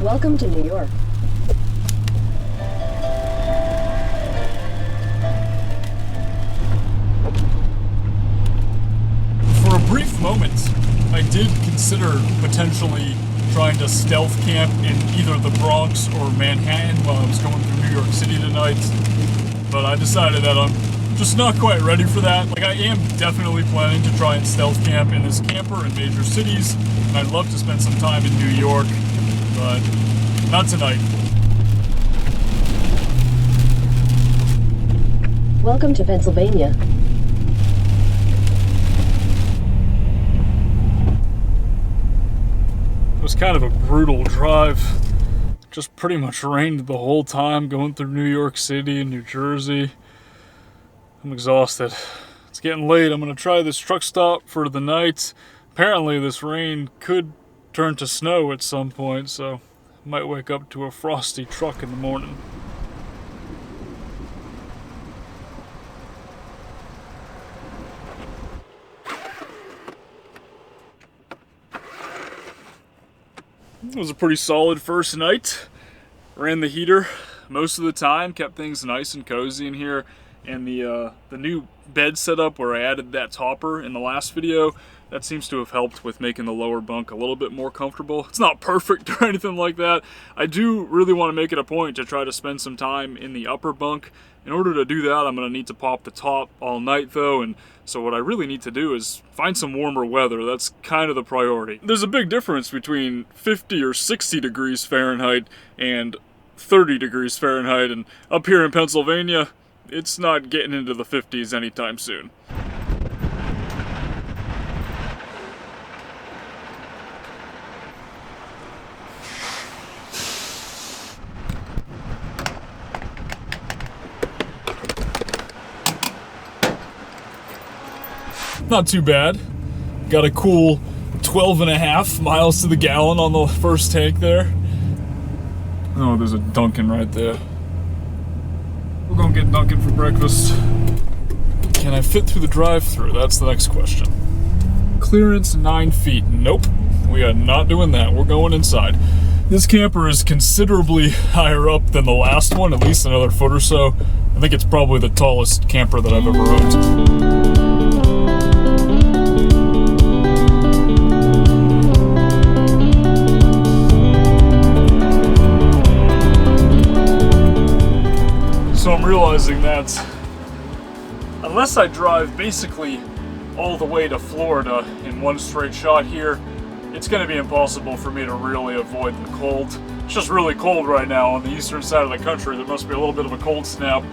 Welcome to New York. For a brief moment, I did consider potentially trying to stealth camp in either the Bronx or Manhattan while I was going through New York City tonight, but I decided that I'm just not quite ready for that. Like, I am definitely planning to try and stealth camp in this camper in major cities, and I'd love to spend some time in New York, but not tonight. Welcome to Pennsylvania. It was kind of a brutal drive. Just pretty much rained the whole time going through New York City and New Jersey. I'm exhausted. It's getting late. I'm going to try this truck stop for the night. Apparently this rain could turn to snow at some point, so I might wake up to a frosty truck in the morning. It was a pretty solid first night. Ran the heater most of the time, kept things nice and cozy in here, and the new bed setup where I added that topper in the last video, that seems to have helped with making the lower bunk a little bit more comfortable. It's not perfect or anything like that. I do really want to make it a point to try to spend some time in the upper bunk. In order to do that, I'm going to need to pop the top all night though, and so what I really need to do is find some warmer weather. That's kind of the priority. There's a big difference between 50 or 60 degrees Fahrenheit and 30 degrees Fahrenheit, and up here in Pennsylvania, it's not getting into the 50s anytime soon. Not too bad. Got a cool 12.5 miles to the gallon on the first tank there. Oh, there's a Dunkin' right there. We're gonna get Dunkin' for breakfast. Can I fit through the drive-thru? That's the next question. Clearance 9 feet. Nope, we are not doing that. We're going inside. This camper is considerably higher up than the last one, at least another foot or so. I think it's probably the tallest camper that I've ever owned. So I'm realizing that unless I drive basically all the way to Florida in one straight shot here, it's going to be impossible for me to really avoid the cold. It's just really cold right now on the eastern side of the country. There must be a little bit of a cold snap.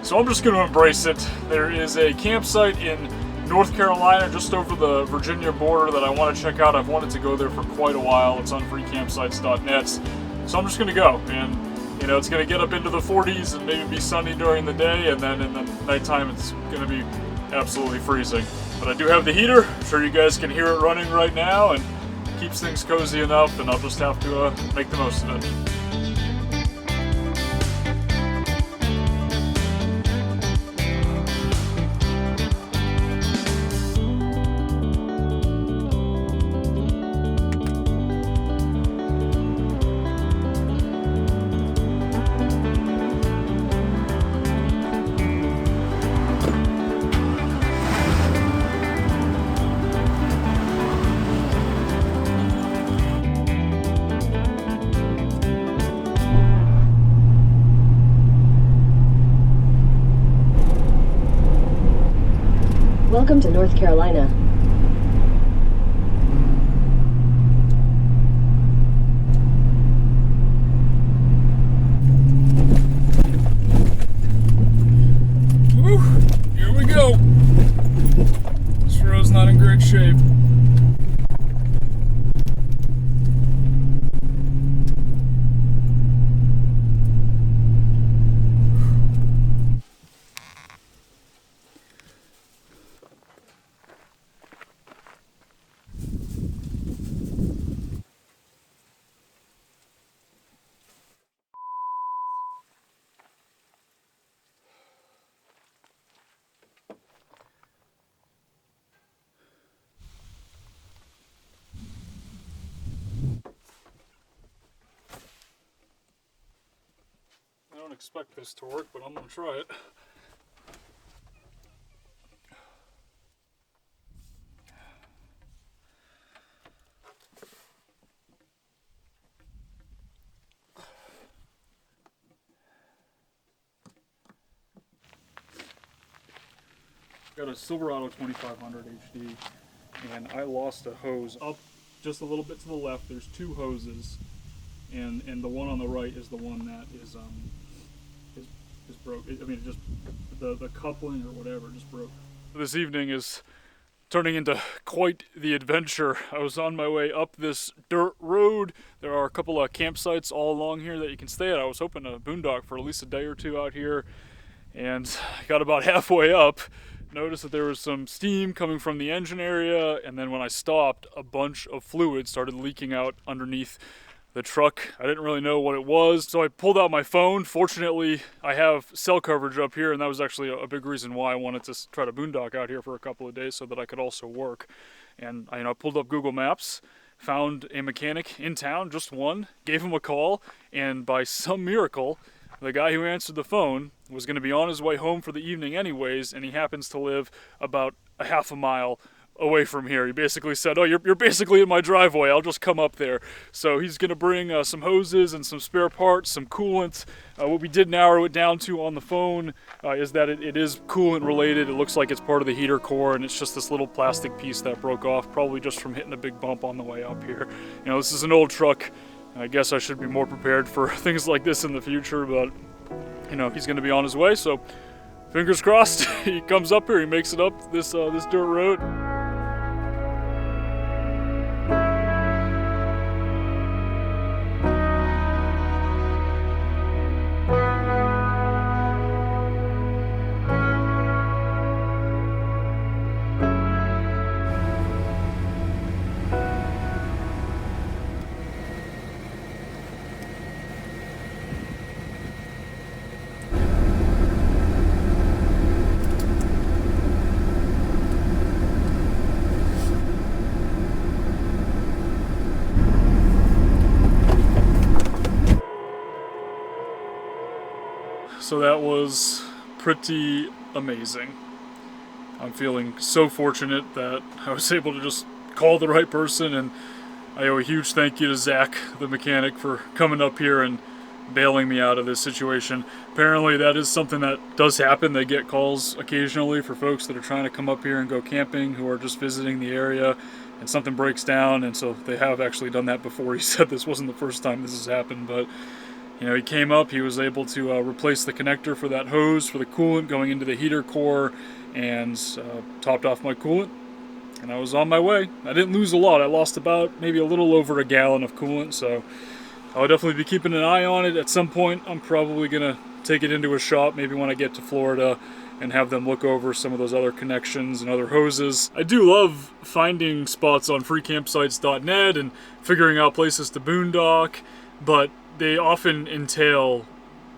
So I'm just going to embrace it. There is a campsite in North Carolina just over the Virginia border that I want to check out. I've wanted to go there for quite a while. It's on freecampsites.net. So I'm just going to go, and you know, it's going to get up into the 40s and maybe be sunny during the day, and then in the nighttime it's going to be absolutely freezing. But I do have the heater. I'm sure you guys can hear it running right now, and keeps things cozy enough, and I'll just have to make the most of it. Welcome to North Carolina. Woo, here we go. This road's not in great shape. expect this to work, but I'm gonna try it. Got a Silverado 2500 HD, and I lost a hose up just a little bit to the left. There's two hoses, and the one on the right is the one that is broke. I mean, just the coupling or whatever just broke. This evening is turning into quite the adventure. I was on my way up this dirt road. There are a couple of campsites all along here that you can stay at. I was hoping to boondock for at least a day or two out here, and I got about halfway up. Noticed that there was some steam coming from the engine area, and then when I stopped, a bunch of fluid started leaking out underneath the truck. I didn't really know what it was, so I pulled out my phone. Fortunately, I have cell coverage up here, and that was actually a big reason why I wanted to try to boondock out here for a couple of days so that I could also work. And I pulled up Google Maps, found a mechanic in town, just one, gave him a call, and by some miracle, the guy who answered the phone was going to be on his way home for the evening anyways, and he happens to live about a half a mile away from here. He basically said, oh, you're basically in my driveway, I'll just come up there. So he's going to bring some hoses and some spare parts, some coolant. What we did narrow it down to on the phone is that it is coolant related. It looks like it's part of the heater core, and it's just this little plastic piece that broke off, probably just from hitting a big bump on the way up here. This is an old truck. I guess I should be more prepared for things like this in the future, but he's going to be on his way, so fingers crossed he comes up here, he makes it up this dirt road. So that was pretty amazing. I'm feeling so fortunate that I was able to just call the right person, and I owe a huge thank you to Zach, the mechanic, for coming up here and bailing me out of this situation. Apparently that is something that does happen. They get calls occasionally for folks that are trying to come up here and go camping, who are just visiting the area, and something breaks down, and so they have actually done that before. He said this wasn't the first time this has happened, but he came up, he was able to replace the connector for that hose for the coolant going into the heater core, and topped off my coolant, and I was on my way. I didn't lose a lot. I lost about maybe a little over a gallon of coolant, so I'll definitely be keeping an eye on it. At some point, I'm probably going to take it into a shop, maybe when I get to Florida, and have them look over some of those other connections and other hoses. I do love finding spots on freecampsites.net and figuring out places to boondock, but they often entail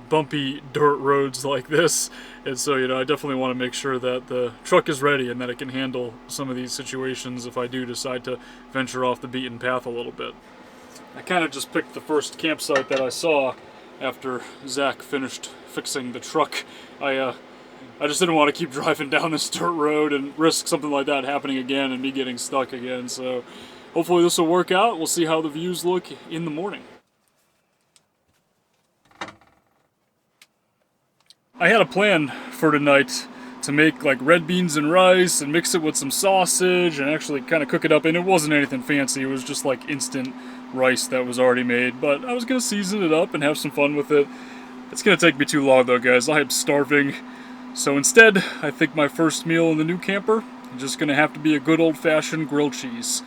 bumpy dirt roads like this, and so I definitely want to make sure that the truck is ready and that it can handle some of these situations if I do decide to venture off the beaten path a little bit. I kind of just picked the first campsite that I saw after Zach finished fixing the truck. I just didn't want to keep driving down this dirt road and risk something like that happening again and me getting stuck again, so hopefully this will work out. We'll see how the views look in the morning. I had a plan for tonight to make like red beans and rice and mix it with some sausage and actually kind of cook it up, and it wasn't anything fancy. It was just like instant rice that was already made, but I was going to season it up and have some fun with it. It's going to take me too long though, guys. I am starving. So instead, I think my first meal in the new camper is just going to have to be a good old-fashioned grilled cheese.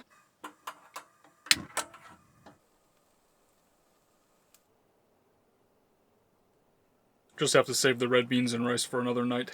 Just have to save the red beans and rice for another night.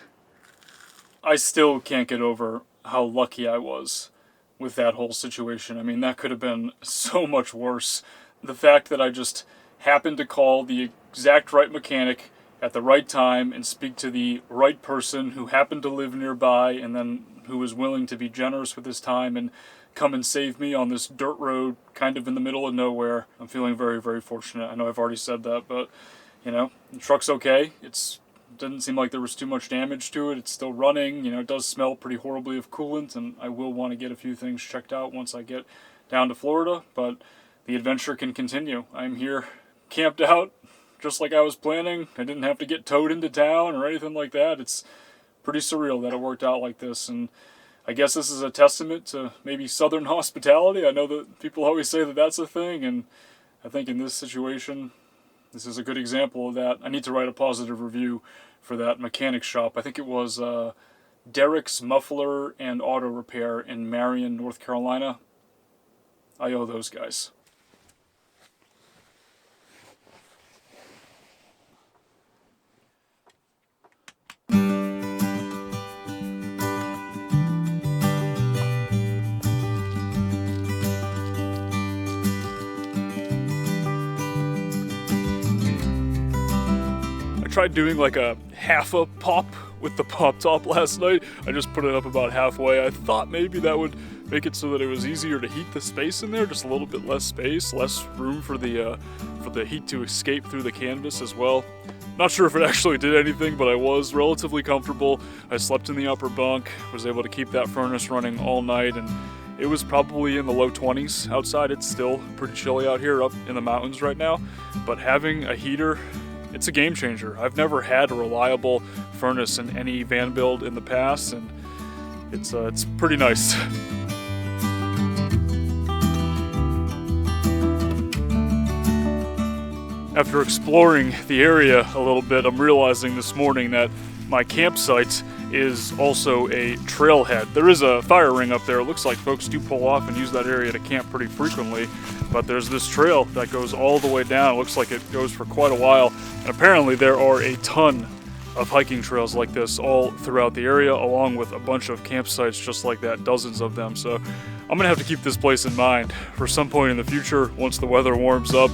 I still can't get over how lucky I was with that whole situation. I mean, that could have been so much worse. The fact that I just happened to call the exact right mechanic at the right time and speak to the right person who happened to live nearby, and then who was willing to be generous with his time and come and save me on this dirt road kind of in the middle of nowhere. I'm feeling very, very fortunate. I know I've already said that, but You know, the truck's okay. It didn't seem like there was too much damage to it. It's still running. You know, it does smell pretty horribly of coolant, and I will want to get a few things checked out once I get down to Florida, but the adventure can continue. I'm here camped out just like I was planning. I didn't have to get towed into town or anything like that. It's pretty surreal that it worked out like this, and I guess this is a testament to maybe Southern hospitality. I know that people always say that that's a thing, and I think in this situation, this is a good example of that. I need to write a positive review for that mechanic shop. I think it was Derek's Muffler and Auto Repair in Marion, North Carolina. I owe those guys. I tried doing like a half a pop with the pop top last night. I just put it up about halfway. I thought maybe that would make it so that it was easier to heat the space in there, just a little bit less space, less room for the heat to escape through the canvas as well. Not sure if it actually did anything, but I was relatively comfortable. I slept in the upper bunk, was able to keep that furnace running all night, and it was probably in the low 20s outside. It's still pretty chilly out here up in the mountains right now, but having a heater, it's a game changer. I've never had a reliable furnace in any van build in the past, and it's pretty nice. After exploring the area a little bit, I'm realizing this morning that my campsite is also a trailhead. There is a fire ring up there. It looks like folks do pull off and use that area to camp pretty frequently, but there's this trail that goes all the way down. It looks like it goes for quite a while, and apparently there are a ton of hiking trails like this all throughout the area, along with a bunch of campsites just like that, dozens of them. So I'm gonna have to keep this place in mind for some point in the future once the weather warms up.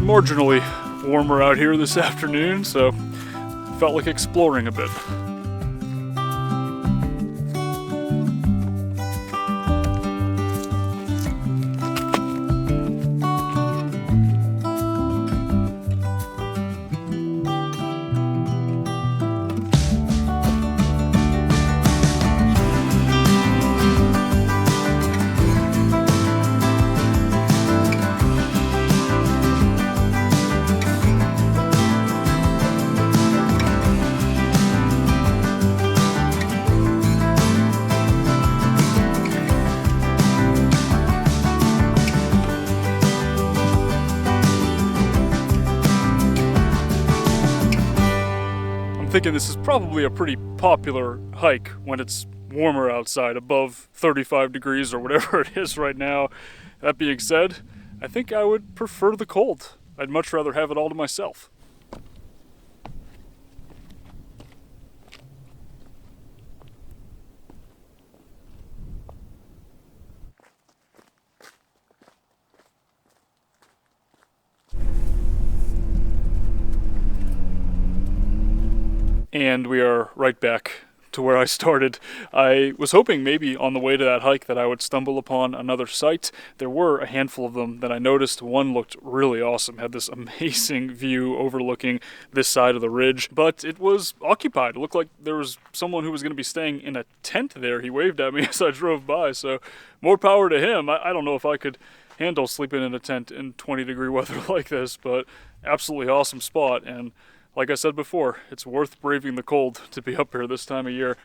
Marginally warmer out here this afternoon, so felt like exploring a bit. I'm thinking this is probably a pretty popular hike when it's warmer outside, above 35 degrees or whatever it is right now. That being said, I think I would prefer the cold. I'd much rather have it all to myself. And we are right back to where I started. I was hoping maybe on the way to that hike that I would stumble upon another site. There were a handful of them that I noticed. One looked really awesome, had this amazing view overlooking this side of the ridge, but it was occupied. It looked like there was someone who was going to be staying in a tent there. He waved at me as I drove by, so more power to him. I don't know if I could handle sleeping in a tent in 20-degree weather like this, but absolutely awesome spot. And like I said before, it's worth braving the cold to be up here this time of year.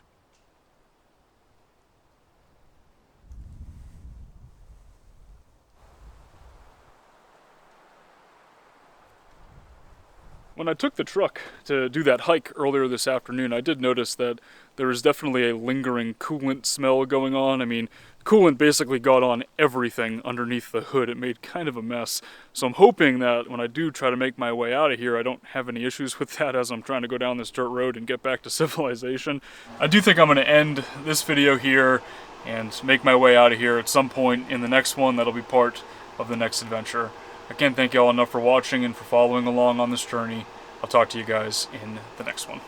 When I took the truck to do that hike earlier this afternoon, I did notice that there was definitely a lingering coolant smell going on. I mean, coolant basically got on everything underneath the hood. It made kind of a mess. So I'm hoping that when I do try to make my way out of here, I don't have any issues with that as I'm trying to go down this dirt road and get back to civilization. I do think I'm going to end this video here and make my way out of here at some point in the next one. That'll be part of the next adventure. I can't thank you all enough for watching and for following along on this journey. I'll talk to you guys in the next one.